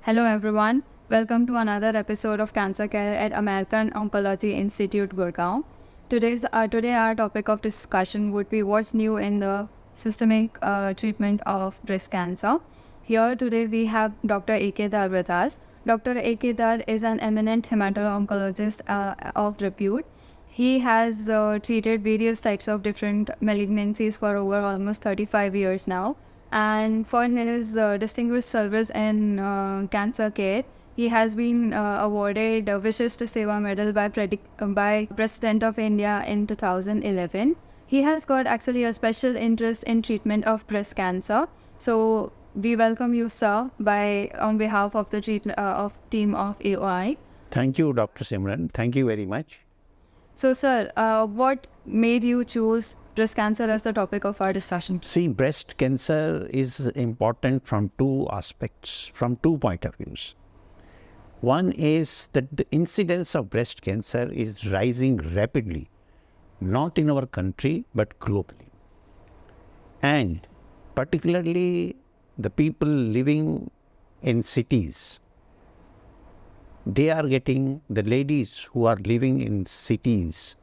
Hello everyone, welcome to another episode of Cancer Care at American Oncology Institute, Gurugram. Today our topic of discussion would be what's new in the systemic treatment of breast cancer. Here today we have Dr. A.K. Dhar with us. Dr. A.K. Dhar is an eminent hemato-oncologist of repute. He has treated various types of different malignancies for over almost 35 years now. And for his distinguished service in cancer care, he has been awarded a Vishishta Seva Medal by President of India in 2011. He has got actually a special interest in treatment of breast cancer. So we welcome you, sir, on behalf of the team of AOI. Thank you, Dr. Simran. Thank you very much. So, sir, what made you choose breast cancer as the topic of our discussion? See, breast cancer is important from two aspects, from 2 points of views. One is that the incidence of breast cancer is rising rapidly, not in our country, but globally. And particularly the people living in cities, the ladies who are living in cities,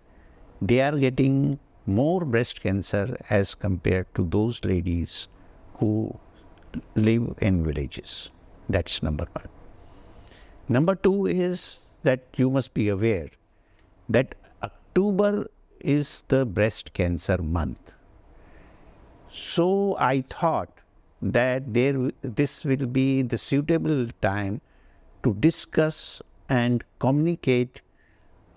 they are getting more breast cancer as compared to those ladies who live in villages. That's number one. Number two is that you must be aware that October is the breast cancer month. So I thought that this will be the suitable time to discuss and communicate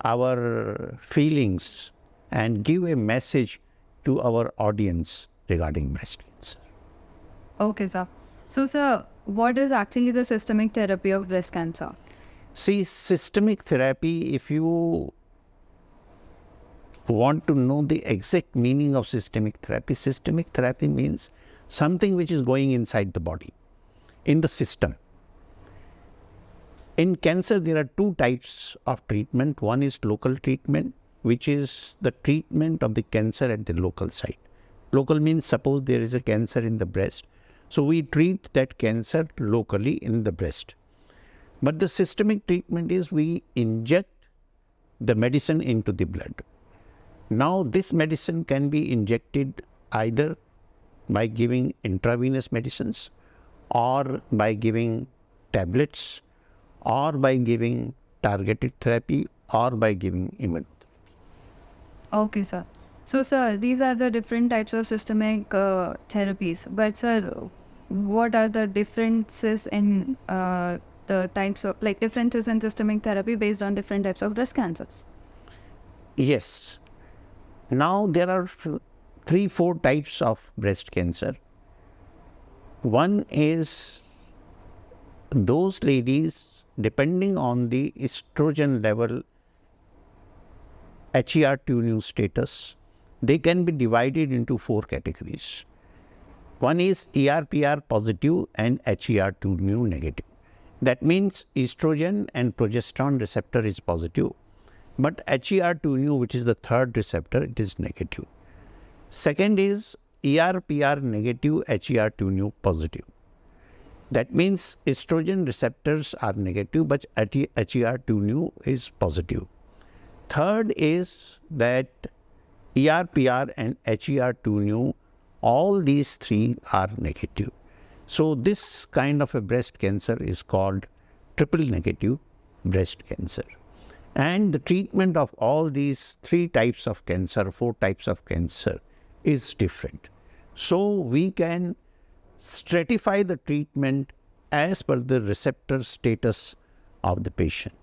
our feelings and give a message to our audience regarding breast cancer. Okay, sir. So, sir, what is actually the systemic therapy of breast cancer? See, systemic therapy, if you want to know the exact meaning of systemic therapy means something which is going inside the body, in the system. In cancer, there are two types of treatment. One is local treatment, which is the treatment of the cancer at the local site. Local means suppose there is a cancer in the breast. So we treat that cancer locally in the breast. But the systemic treatment is we inject the medicine into the blood. Now this medicine can be injected either by giving intravenous medicines or by giving tablets or by giving targeted therapy or by giving immunotherapy. Okay, sir. So, sir, these are the different types of systemic therapies. But, sir, what are the differences in differences in systemic therapy based on different types of breast cancers? Yes. Now there are 3-4 types of breast cancer. One is those ladies, depending on the estrogen level, HER2 status, they can be divided into 4 categories. One is ER/PR positive and HER2 negative. That means estrogen and progesterone receptor is positive, but HER2 which is the third receptor, it is negative. Second is ER/PR negative, HER2 positive. That means estrogen receptors are negative, but HER2 is positive. Third is that ER/PR and HER2, all these 3 are negative. So this kind of a breast cancer is called triple negative breast cancer. And the treatment of all these 3 types of cancer, 4 types of cancer is different. So we can stratify the treatment as per the receptor status of the patient.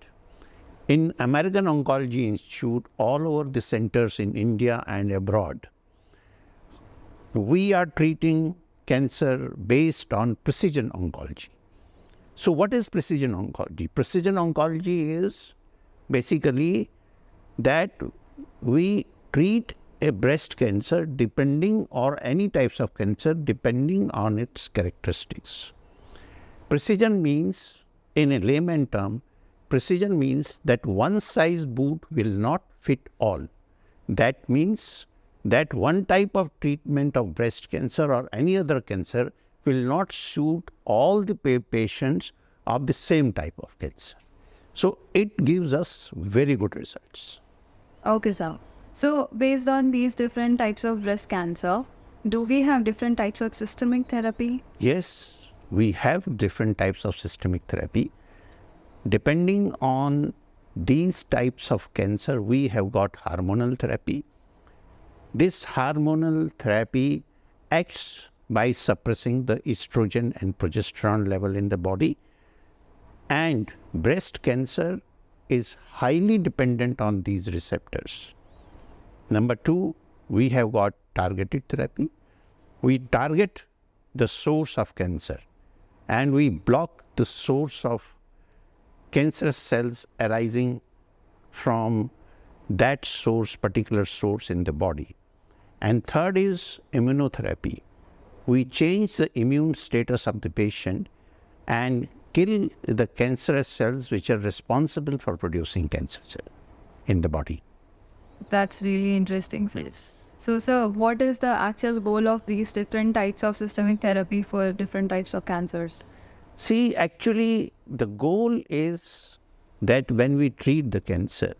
In American Oncology Institute, all over the centers in India and abroad, we are treating cancer based on precision oncology. So what is precision oncology? Precision oncology is basically that we treat a breast cancer depending, or any types of cancer depending on its characteristics. Precision means, in a layman term, precision means that one size boot will not fit all. That means that one type of treatment of breast cancer or any other cancer will not suit all the patients of the same type of cancer. So it gives us very good results. Okay, sir. So based on these different types of breast cancer, do we have different types of systemic therapy? Yes, we have different types of systemic therapy. Depending on these types of cancer, we have got hormonal therapy. This hormonal therapy acts by suppressing the estrogen and progesterone level in the body. And breast cancer is highly dependent on these receptors. Number two, we have got targeted therapy. We target the source of cancer and we block the source of cancerous cells arising from that source, particular source in the body. And third is immunotherapy. We change the immune status of the patient and kill the cancerous cells which are responsible for producing cancer cells in the body. That's really interesting, sir. Yes. So, sir, what is the actual goal of these different types of systemic therapy for different types of cancers? See, actually, the goal is that when we treat the cancer,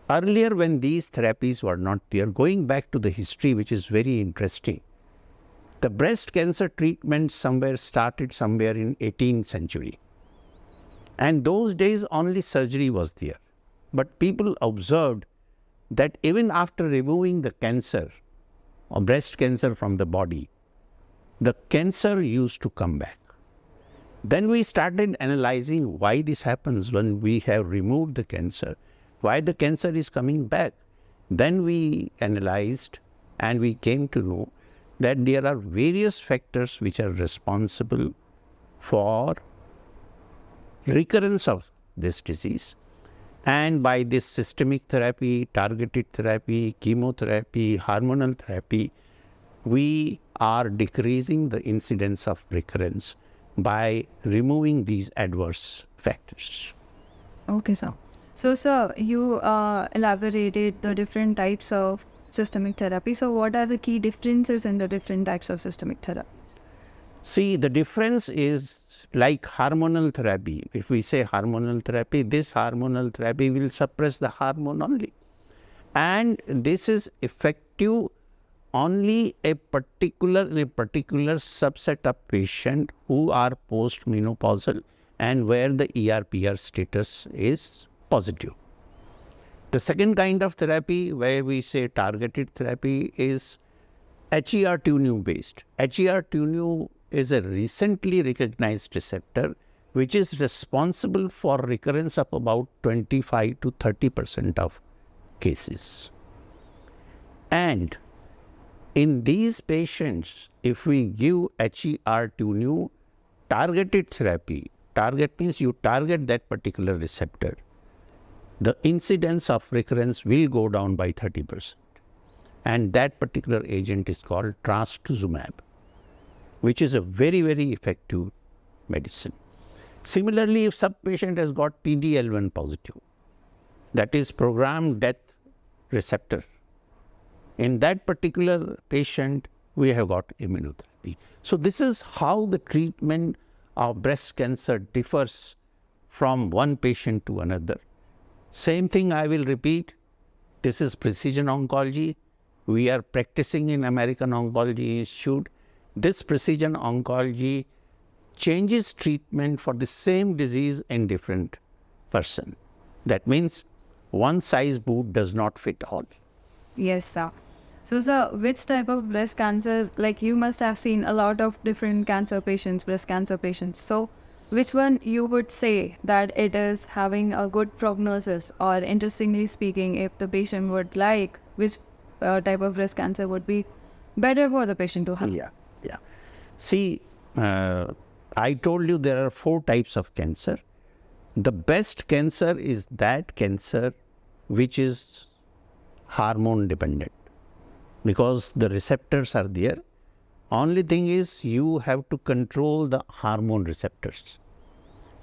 earlier when these therapies were not there, going back to the history, which is very interesting, the breast cancer treatment started somewhere in 18th century. And those days only surgery was there. But people observed that even after removing the cancer or breast cancer from the body, the cancer used to come back. Then we started analyzing why this happens when we have removed the cancer, why the cancer is coming back. Then we analyzed and we came to know that there are various factors which are responsible for recurrence of this disease. And by this systemic therapy, targeted therapy, chemotherapy, hormonal therapy, we are decreasing the incidence of recurrence by removing these adverse factors. Okay, sir. So, sir, you elaborated the different types of systemic therapy. So, what are the key differences in the different types of systemic therapy? See, the difference is like hormonal therapy. If we say hormonal therapy, this hormonal therapy will suppress the hormone only. And this is effective only in a particular subset of patients who are post-menopausal and where the ER/PR status is positive. The second kind of therapy where we say targeted therapy is HER2/neu based. HER2/neu is a recently recognized receptor which is responsible for recurrence of about 25 to 30% of cases. And in these patients, if we give HER2/neu targeted therapy, target means you target that particular receptor, the incidence of recurrence will go down by 30%. And that particular agent is called trastuzumab, which is a very, very effective medicine. Similarly, if some patient has got PD-L1 positive, that is programmed death receptor, in that particular patient, we have got immunotherapy. So this is how the treatment of breast cancer differs from one patient to another. Same thing I will repeat. This is precision oncology. We are practicing in American Oncology Institute. This precision oncology changes treatment for the same disease in different person. That means one size boot does not fit all. Yes, sir. So, sir, which type of breast cancer, like you must have seen a lot of different cancer patients, breast cancer patients. So, which one you would say that it is having a good prognosis, or interestingly speaking, if the patient would like, which type of breast cancer would be better for the patient to have? Yeah. See, I told you there are 4 types of cancer. The best cancer is that cancer which is hormone dependent, because the receptors are there. Only thing is you have to control the hormone receptors.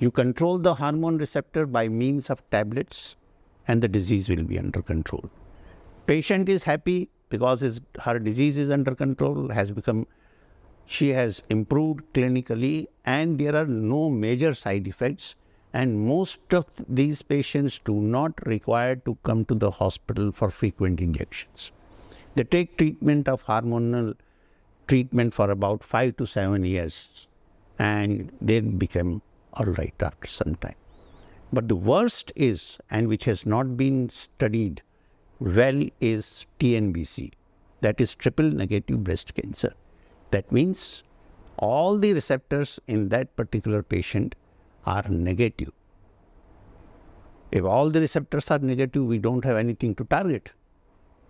You control the hormone receptor by means of tablets and the disease will be under control. Patient is happy because her disease is under control, has become She has improved clinically and there are no major side effects, and most of these patients do not require to come to the hospital for frequent injections. They take treatment of hormonal treatment for about 5 to 7 years and then become all right after some time. But the worst is, and which has not been studied well, is TNBC, that is triple negative breast cancer. That means all the receptors in that particular patient are negative. If all the receptors are negative, we don't have anything to target.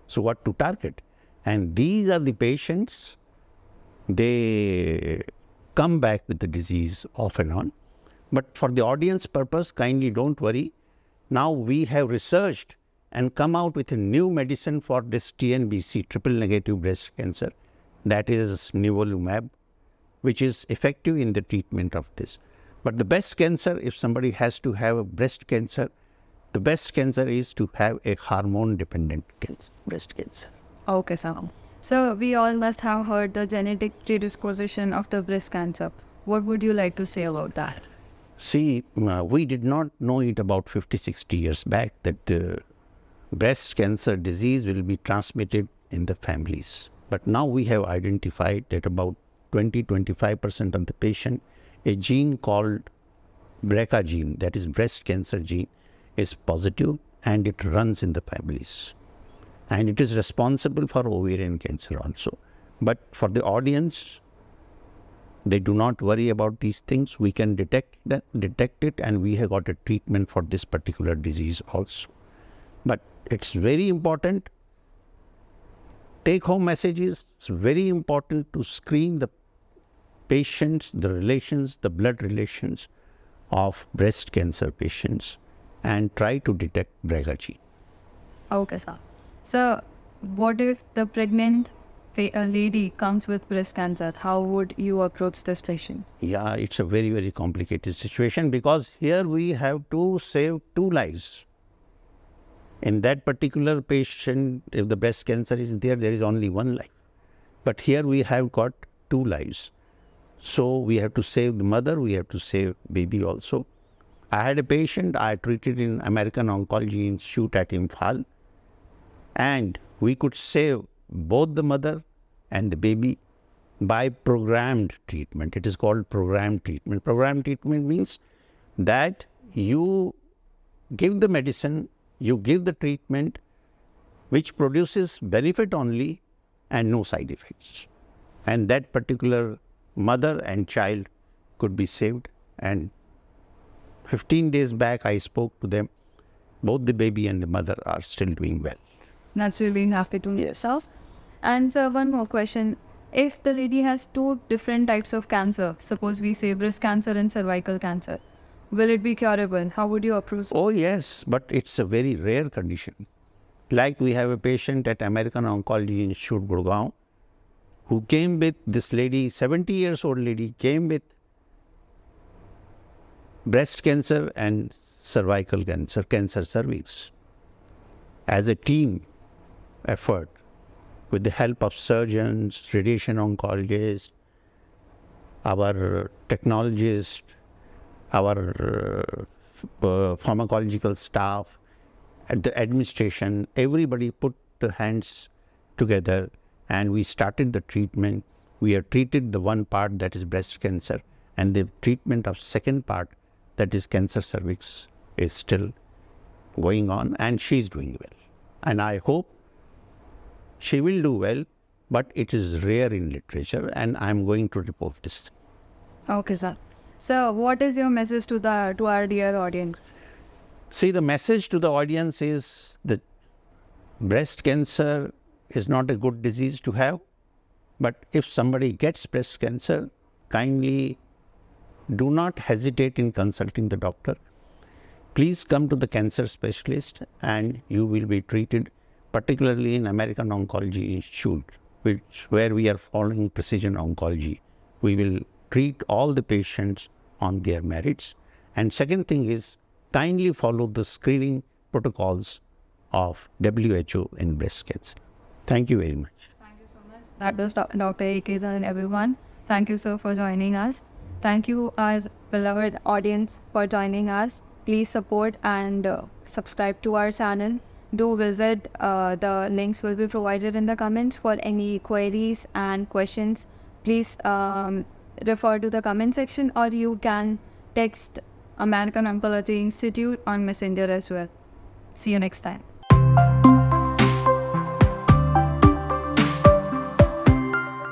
So what to target? And these are the patients, they come back with the disease off and on. But for the audience purpose, kindly don't worry. Now we have researched and come out with a new medicine for this TNBC, triple negative breast cancer, that is nivolumab, which is effective in the treatment of this. But the best cancer, if somebody has to have a breast cancer, the best cancer is to have a hormone-dependent breast cancer. Okay, sir. So we all must have heard the genetic predisposition of the breast cancer. What would you like to say about that? See, we did not know it about 50, 60 years back that breast cancer disease will be transmitted in the families. But now we have identified that about 20-25% of the patient, a gene called BRCA gene, that is breast cancer gene, is positive and it runs in the families. And it is responsible for ovarian cancer also. But for the audience, they do not worry about these things. We can detect it, and we have got a treatment for this particular disease also. But it's very important. Take-home message is it's very important to screen the patients, the relations, the blood relations of breast cancer patients and try to detect BRCA gene. Okay, sir. So, what if the pregnant lady comes with breast cancer? How would you approach this patient? Yeah, it's a very, very complicated situation because here we have to save 2 lives. In that particular patient, if the breast cancer is there, there is only 1 life. But here we have got 2 lives. So we have to save the mother, we have to save baby also. I had a patient I treated in American Oncology Institute at Imphal, and we could save both the mother and the baby by programmed treatment. It is called programmed treatment. Programmed treatment means that you give the medicine, you give the treatment which produces benefit only and no side effects. And that particular mother and child could be saved. And 15 days back I spoke to them. Both the baby and the mother are still doing well. That's really happy to hear, sir. And sir, one more question. If the lady has 2 different types of cancer, suppose we say breast cancer and cervical cancer, will it be curable? How would you approach? Oh yes, but it's a very rare condition. Like we have a patient at American Oncology Institute, Gurugram, who came with this lady, 70 years old lady, came with breast cancer and cervical cancer cervix. As a team effort, with the help of surgeons, radiation oncologists, our technologists, our pharmacological staff, at the administration, everybody put the hands together and we started the treatment. We have treated the one part that is breast cancer, and the treatment of second part that is cancer cervix is still going on, and she is doing well. And I hope she will do well, but it is rare in literature and I am going to report this. Okay, sir. So, what is your message to our dear audience? See, the message to the audience is that breast cancer is not a good disease to have, but if somebody gets breast cancer, kindly do not hesitate in consulting the doctor. Please come to the cancer specialist and you will be treated, particularly in American Oncology Institute, where we are following precision oncology. We will treat all the patients on their merits. And second thing is, kindly follow the screening protocols of WHO in breast cancer. Thank you very much. Thank you so much. That was Dr. A.K. and everyone. Thank you, sir, for joining us. Thank you, our beloved audience, for joining us. Please support and subscribe to our channel. Do visit, the links will be provided in the comments for any queries and questions. Please refer to the comment section, or you can text American Oncology Institute on Messenger as well. See you next time.